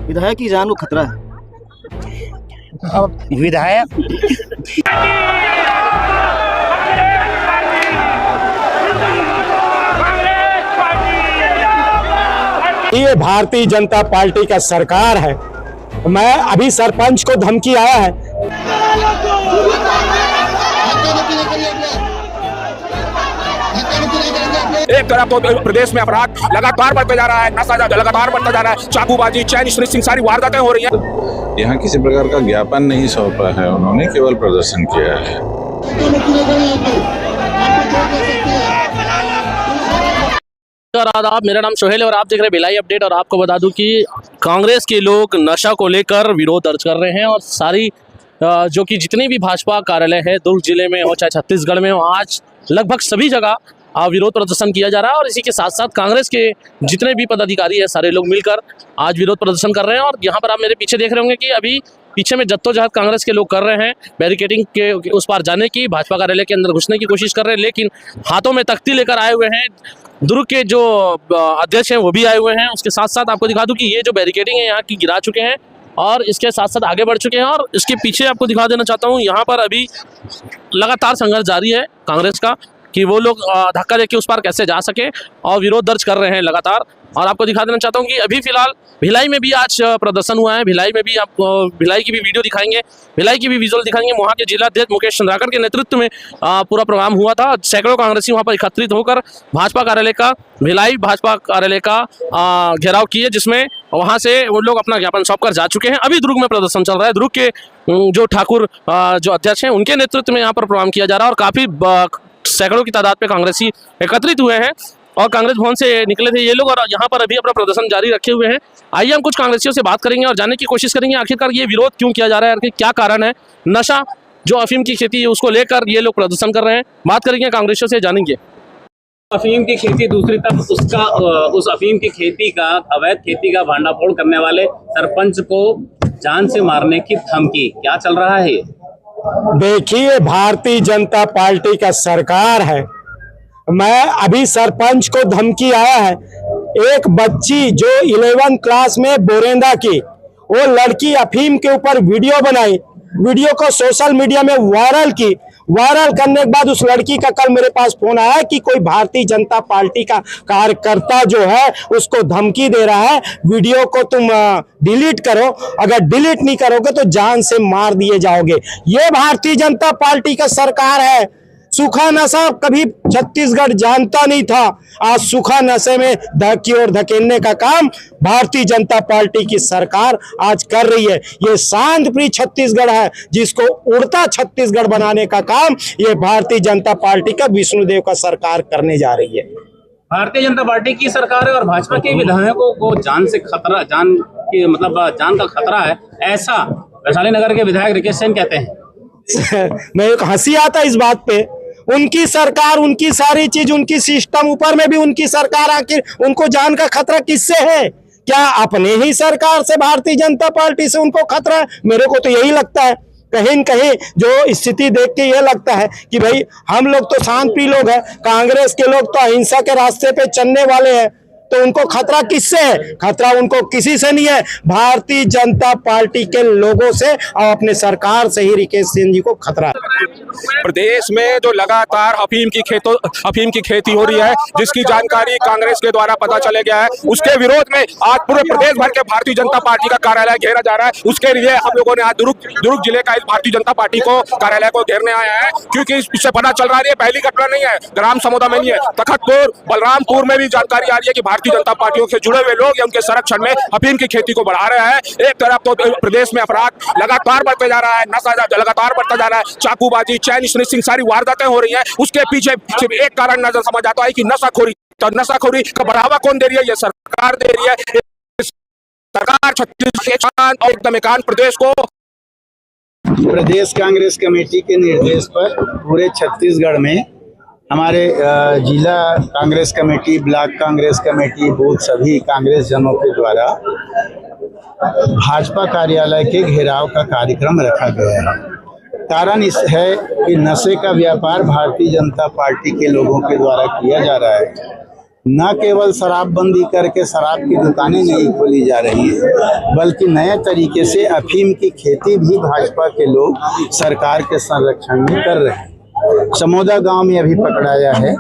विधायक की जान को खतरा है। अब विधायक ये भारतीय जनता पार्टी का सरकार है। मैं अभी सरपंच को धमकी आया है। एक तरफ तो प्रदेश में अपराध लगातार बढ़ते जा रहा है, नशा लगातार बढ़ता जा रहा है, चाकूबाजी, चैन स्नैचिंग सारी वारदातें हो रही हैं। यहाँ किसी प्रकार का ज्ञापन नहीं सौंपा है, उन्होंने केवल प्रदर्शन किया है। आदाब, मेरा नाम सोहेल है और आप देख रहे हैं भिलाई अपडेट। और आपको बता दूं कि कांग्रेस के लोग नशा को लेकर विरोध दर्ज कर रहे हैं और सारी जो कि जितने भी भाजपा कार्यालय है दुर्ग जिले में हो चाहे छत्तीसगढ़ में हो, आज लगभग सभी जगह विरोध प्रदर्शन किया जा रहा है। और इसी के साथ साथ कांग्रेस के जितने भी पदाधिकारी है सारे लोग मिलकर आज विरोध प्रदर्शन कर रहे हैं। और यहाँ पर आप मेरे पीछे देख रहे होंगे कि अभी पीछे में जद्दोजहद कांग्रेस के लोग कर रहे हैं, बैरिकेडिंग के उस पार जाने की, भाजपा कार्यालय के अंदर घुसने की कोशिश कर रहे हैं, लेकिन हाथों में तख्ती लेकर आए हुए हैं। दुर्ग के जो अध्यक्ष हैं वो भी आए हुए हैं। उसके साथ साथ आपको दिखा दूं कि ये जो बैरिकेडिंग है यहाँ की गिरा चुके हैं और इसके साथ साथ आगे बढ़ चुके हैं। और इसके पीछे आपको दिखा देना चाहता हूँ, यहाँ पर अभी लगातार संघर्ष जारी है कांग्रेस का कि वो लोग धक्का देके उस पार कैसे जा सके और विरोध दर्ज कर रहे हैं लगातार। और आपको दिखा देना चाहता हूँ कि अभी फिलहाल भिलाई में भी आज प्रदर्शन हुआ है। भिलाई में भी आपको भिलाई की भी वीडियो दिखाएंगे, भिलाई की भी विजुअल दिखाएंगे। वहाँ के जिलाध्यक्ष मुकेश चंद्राकर के नेतृत्व में पूरा प्रोग्राम हुआ था। सैकड़ों कांग्रेसी वहाँ पर एकत्रित होकर भाजपा कार्यालय का, भिलाई भाजपा कार्यालय का घेराव किए, जिसमें वहाँ से वो लोग अपना ज्ञापन सौंप कर जा चुके हैं। अभी दुर्ग में प्रदर्शन चल रहा है। दुर्ग के जो ठाकुर जो अध्यक्ष हैं उनके नेतृत्व में यहाँ पर प्रोग्राम किया जा रहा है और काफ़ी सैकड़ों की तादाद पे कांग्रेसी एकत्रित हुए हैं और कांग्रेस भवन से निकले थे ये लोग और यहाँ पर अभी अपना प्रदर्शन जारी रखे हुए हैं। आइए हम कुछ कांग्रेसियों से बात करेंगे और जानने की कोशिश करेंगे आखिरकार ये विरोध क्यों किया जा रहा है, आखिर क्या कारण है। नशा जो अफीम की खेती है उसको लेकर ये लोग प्रदर्शन कर रहे हैं। बात करेंगे कांग्रेसियों से, जानेंगे। अफीम की खेती, दूसरी तरफ उस अफीम की खेती का, अवैध खेती का भांडाफोड़ करने वाले सरपंच को जान से मारने की धमकी, क्या चल रहा है? देखिए, भारतीय जनता पार्टी का सरकार है। मैं अभी सरपंच को धमकी आया है। एक बच्ची जो 11th क्लास में बोरेंदा की, वो लड़की अफीम के ऊपर वीडियो बनाई, वीडियो को सोशल मीडिया में वायरल की। वायरल करने के बाद उस लड़की का कल मेरे पास फोन आया कि कोई भारतीय जनता पार्टी का कार्यकर्ता जो है उसको धमकी दे रहा है, वीडियो को तुम डिलीट करो, अगर डिलीट नहीं करोगे तो जान से मार दिए जाओगे। ये भारतीय जनता पार्टी का सरकार है। सूखा नशा कभी छत्तीसगढ़ जानता नहीं था, आज सूखा नशे में की ओर धकेलने का काम भारतीय जनता पार्टी की सरकार आज कर रही है। ये शांतिप्रिय छत्तीसगढ़ है, जिसको उड़ता छत्तीसगढ़ बनाने का काम ये भारतीय जनता पार्टी का विष्णुदेव का सरकार करने जा रही है। भारतीय जनता पार्टी की सरकार है और भाजपा के विधायकों को जान से खतरा, जान का खतरा है, ऐसा वैशाली नगर के विधायक रिकेश सेन कहते हैं। मैं हंसी आता इस बात पे, उनकी सरकार, उनकी सारी चीज, उनकी सिस्टम, ऊपर में भी उनकी सरकार, आखिर उनको जान का खतरा किससे है? क्या अपने ही सरकार से, भारतीय जनता पार्टी से उनको खतरा है? मेरे को तो यही लगता है। कहीं न कहीं जो स्थिति देख के ये लगता है कि भाई हम लोग तो शांतिप्रिय लोग हैं, कांग्रेस के लोग तो अहिंसा के रास्ते पे चलने वाले हैं, तो उनको खतरा किससे है? खतरा उनको किसी से नहीं है, भारतीय जनता पार्टी के लोगों से और अपने सरकार से ही रिकेश सिंह जी को खतरा है। प्रदेश में जो लगातार अफीम की खेती हो रही है, जिसकी जानकारी कांग्रेस के द्वारा पता चले गया है, उसके विरोध में आज पूरे प्रदेश भर के भारतीय जनता पार्टी का कार्यालय घेरा जा रहा है। उसके लिए हम लोगों ने आज दुर्ग जिले का इस भारतीय जनता पार्टी को कार्यालय को घेरने आया है, क्योंकि इससे पता चल रहा है, पहली घटना नहीं है, ग्राम समुदाय में नहीं है, तखतपुर, बलरामपुर में भी जानकारी आ रही है कि भारतीय जनता पार्टियों से जुड़े हुए लोग या उनके संरक्षण में अफीम की खेती को बढ़ा रहे हैं। एक तरफ तो प्रदेश में अपराध लगातार बढ़ते जा रहा है, नशा लगातार बढ़ता जा रहा है, चाकूबाजी, चैन स्नैचिंग सारी वारदातें हो रही हैं। उसके पीछे सिर्फ एक कारण नजर समझ आता है कि नशाखोरी। तो नशाखोरी का बढ़ावा कौन दे रही है? ये सरकार दे रही है। सरकार छत्तीसगढ़ और एकदम एकांत प्रदेश को, प्रदेश कांग्रेस कमेटी के निर्देश पर पूरे छत्तीसगढ़ में हमारे जिला Congress committee, block Congress committee, booth सभी कांग्रेस जनों के द्वारा भाजपा कार्यालय के घेराव का कार्यक्रम रखा गया है। कारण इस है कि नशे का व्यापार भारतीय जनता पार्टी के लोगों के द्वारा किया जा रहा है। न केवल शराबबंदी करके शराब की दुकानें नहीं खोली जा रही है, बल्कि नए तरीके से अफीम की खेती भी भाजपा के लोग सरकार के संरक्षण में कर रहे हैं। समोदा गांव में अभी पकड़ाया है,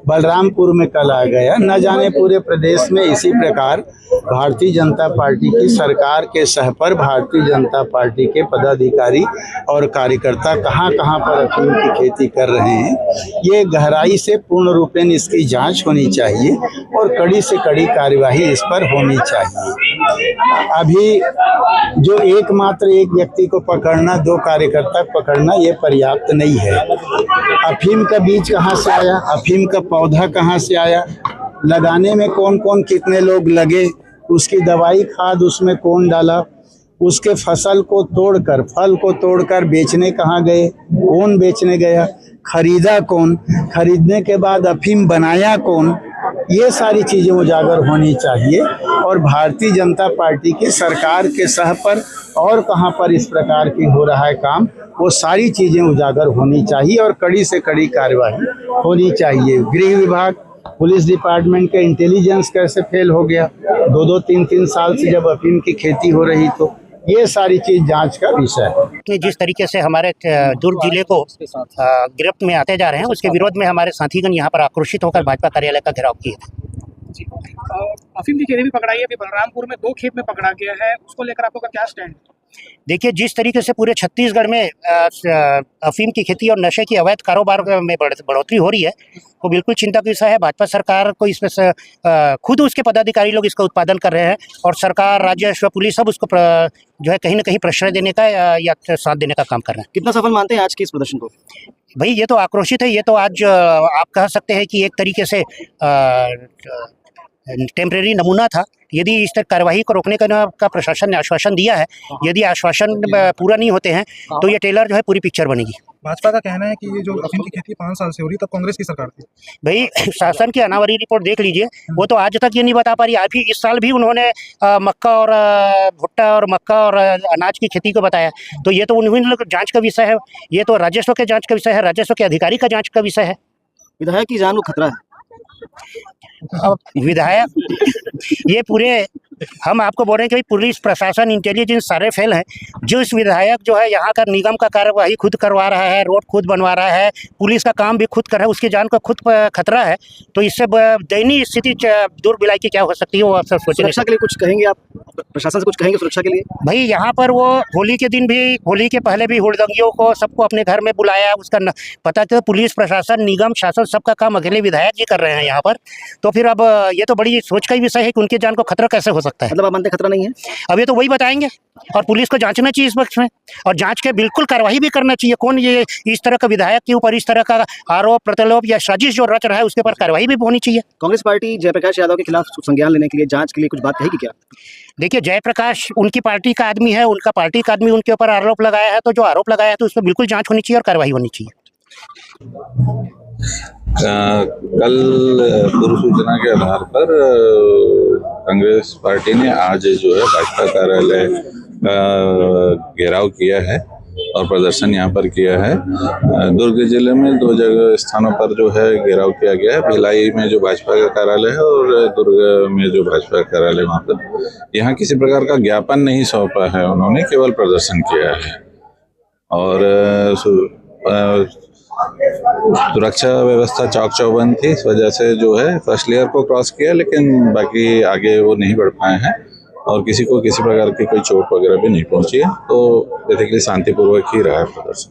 बलरामपुर में कल आ गया। न जाने पूरे प्रदेश में इसी प्रकार भारतीय जनता पार्टी की सरकार के सह पर भारतीय जनता पार्टी के पदाधिकारी और कार्यकर्ता कहां कहां पर अफीम की खेती कर रहे हैं। ये गहराई से पूर्ण रूपेण इसकी जांच होनी चाहिए और कड़ी से कड़ी कार्यवाही इस पर होनी चाहिए। अभी जो एकमात्र एक व्यक्ति को पकड़ना, 2 कार्यकर्ता पकड़ना, ये पर्याप्त नहीं है। अफीम का बीज कहाँ से आया, अफीम का पौधा कहाँ से आया, लगाने में कौन कौन कितने लोग लगे, उसकी दवाई खाद उसमें कौन डाला, उसके फसल को तोड़कर, फल को तोड़कर बेचने कहाँ गए, कौन बेचने गया, खरीदा कौन, खरीदने के बाद अफीम बनाया कौन, ये सारी चीज़ें उजागर होनी चाहिए। और भारतीय जनता पार्टी की सरकार के सह पर और कहाँ पर इस प्रकार की हो रहा है काम, वो सारी चीज़ें उजागर होनी चाहिए और कड़ी से कड़ी कार्यवाही होनी चाहिए। गृह विभाग, पुलिस डिपार्टमेंट का इंटेलिजेंस कैसे फेल हो गया 2-2, 3-3 साल से जब अफीम की खेती हो रही, तो ये सारी चीज जांच का विषय है। कि जिस तरीके से हमारे दुर्ग जिले को गिरफ्त में आते जा रहे हैं, उसके विरोध में हमारे साथीगण यहाँ पर आक्रोशित होकर भाजपा कार्यालय का घेराव किए थे। अफीम की खेती भी पकड़ाई है, अभी बलरामपुर में 2 खेत में पकड़ा गया है, उसको लेकर आप लोग का क्या स्टैंड? देखिए, जिस तरीके से पूरे छत्तीसगढ़ में अफीम की खेती और नशे की अवैध कारोबार में बढ़ोतरी हो रही है, वो बिल्कुल चिंता का विषय है। भाजपा सरकार को इसमें से खुद उसके पदाधिकारी लोग इसका उत्पादन कर रहे हैं और सरकार, राज्य, पुलिस सब उसको जो है कहीं ना कहीं प्रश्रय देने का या साथ देने का काम कर रहे हैं। कितना सफल मानते हैं आज के इस प्रदर्शन को? भाई, ये तो आक्रोशित है। ये तो आज आप कह सकते हैं कि एक तरीके से टेम्परेरी नमूना था। यदि इस तरह कार्रवाई को रोकने का प्रशासन ने आश्वासन दिया है, यदि आश्वासन पूरा नहीं होते हैं तो ये टेलर जो है पूरी पिक्चर बनेगी। भाजपा का कहना है कि ये जो अफीम की खेती 5 साल से हो रही, तब कांग्रेस की सरकार थी। भाई, शासन की अनावरी रिपोर्ट देख लीजिए, वो तो आज तक ये नहीं बता पा रही। अभी इस साल भी उन्होंने मक्का और भुट्टा और मक्का और अनाज की खेती को बताया, तो ये तो उन्हीं लोग जांच का विषय है। ये तो राजस्व के जांच का विषय है, राजस्व के अधिकारी का जांच का विषय है। विधायक की जान को खतरा है। अब विधायक, ये पूरे हम आपको बोल रहे हैं कि पुलिस प्रशासन, इंटेलिजेंस सारे फेल हैं। जो इस विधायक जो है यहाँ का निगम का कार्यवाही खुद करवा रहा है, रोड खुद बनवा रहा है, पुलिस का काम भी खुद कर रहा है, उसकी जान को खुद खतरा है, तो इससे दयनीय स्थिति दुर्ग भिलाई की क्या हो सकती है, वो आप सब सोचें। सुरक्षा के लिए कुछ कहेंगे आप? प्रशासन से कुछ कहेंगे सुरक्षा के लिए? भाई, यहाँ पर वो होली के दिन भी, होली के पहले भी हुड़दंगियों को सबको अपने घर में बुलाया, उसका पता चला पुलिस प्रशासन, निगम, शासन सबका काम अकेले विधायक जी कर रहे हैं यहाँ पर। तो फिर अब ये तो बड़ी सोच का ही विषय है कि उनकी जान को खतरा कैसे हो सकता है। मतलब आप मानते खतरा नहीं है? अब ये तो वही बताएंगे, और पुलिस को जांचना चाहिए इस वक्त में, और जांच के बिल्कुल कार्रवाई भी करना चाहिए। कौन ये इस तरह का विधायक के ऊपर इस तरह का आरोप प्रत्यारोप या साजिश जो रच रहा है, उसके ऊपर कार्रवाई भी होनी चाहिए। कांग्रेस पार्टी जयप्रकाश यादव के खिलाफ संज्ञान लेने के लिए, जांच के लिए कुछ बात कहेगी क्या? देखिए, जयप्रकाश उनकी पार्टी का आदमी है, उनका पार्टी का आदमी उनके ऊपर आरोप लगाया है, तो जो आरोप लगाया है तो उस पर बिल्कुल जांच होनी चाहिए और कार्रवाई होनी चाहिए। कल पूर्व सूचना के आधार पर कांग्रेस पार्टी ने आज जो है भाजपा कार्यालय का घेराव किया है और प्रदर्शन यहाँ पर किया है। दुर्ग जिले में 2 जगह स्थानों पर जो है घेराव किया गया है। भिलाई में जो भाजपा का कार्यालय है और दुर्ग में जो भाजपा का कार्यालय, वहाँ पर यहाँ किसी प्रकार का ज्ञापन नहीं सौंपा है, उन्होंने केवल प्रदर्शन किया है। और सुरक्षा व्यवस्था चौक चौबंद थी, इस वजह से जो है फर्स्ट लेयर को क्रॉस किया, लेकिन बाकी आगे वो नहीं बढ़ पाए हैं और किसी को किसी प्रकार की कोई चोट वगैरह भी नहीं पहुंची है। तो बेसिकली शांतिपूर्वक ही रहा है प्रदर्शन।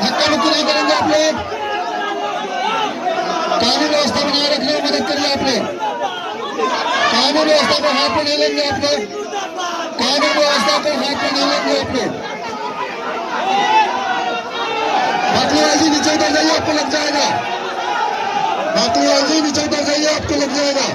धक्का-मुक्की नहीं करेंगे आप लोग। कानून व्यवस्था बनाए रखने में मदद करिए आप लोग। कानून व्यवस्था को हाथ में नहीं लेंगे आप लोग। कानून व्यवस्था को हाथ में नहीं लेंगे आप लोग। बातूलाल जी नीचे उतर जाइए, आपको लग जाएगा। बातूलाल जी नीचे उतर जाइए, आपको लग जाएगा।